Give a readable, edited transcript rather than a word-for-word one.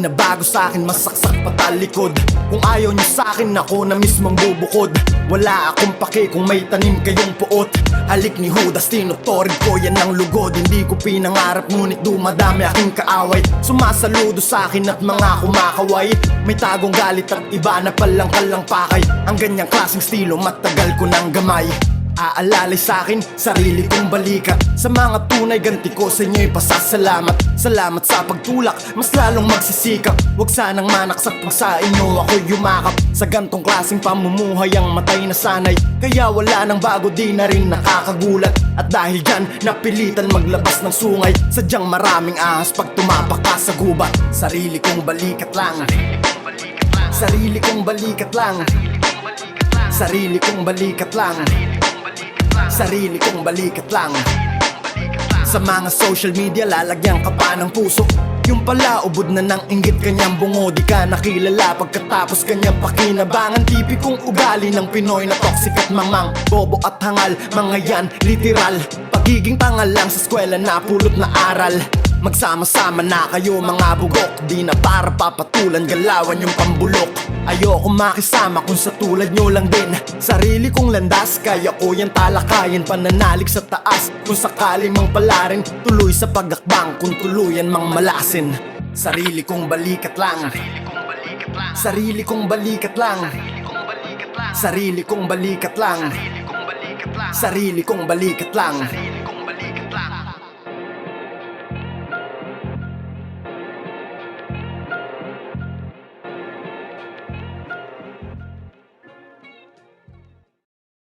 na bago sa'kin, masaksak patalikod. Kung ayaw niyo sa'kin, ako na mismong bubukod. Wala akong pake kung may tanim kayong puot. Halik ni Judas, tinutorid ko yan ang lugod. Hindi ko pinangarap ngunit dumadami aking kaaway. Sumasaludo sa'kin at mga kumakaway. May tagong galit at iba na palang kalang pakay. Ang ganyang klaseng estilo matagal ko nang gamay. Aalalay sa'kin, sarili kong balikat. Sa mga tunay, ganti ko sa inyo'y pasasalamat. Salamat sa pagtulak, mas lalong magsisikap. Huwag sanang manaksak pag sa inyo ako'y yumakap. Sa gantong klaseng pamumuhay ang matay na sanay. Kaya wala nang bago, di na rin nakakagulat. At dahil dyan, napilitan maglabas ng sungay. Sadyang maraming ahas pag tumapak ka sa gubat. Sarili kong balikat lang. Sarili kong balikat lang. Sarili kong balikat lang. Sarili kong balikat lang. Sa mga social media lalagyan ka pa ng puso. Yung pala ubod na ng inggit kanyang bungo. Di ka nakilala pagkatapos kanyang pakinabangan. Tipikong ugali ng Pinoy na toxic at mangmang. Bobo at hangal, mga yan literal. Pagiging tangal lang sa eskwela na pulot na aral. Magsama-sama na kayo mga bugok. Di na para papatulan, galawan yung pambulok. Ayoko makisama kung sa tulad nyo lang din. Sarili kong landas, kaya ko yan talakayin. Pananalig sa taas, kung sakali mang palarin. Tuloy sa pagakbang, kung tuluyan mang malasin. Sarili kong balikat lang. Sarili kong balikat lang. Sarili kong balikat lang. Sarili kong balikat lang.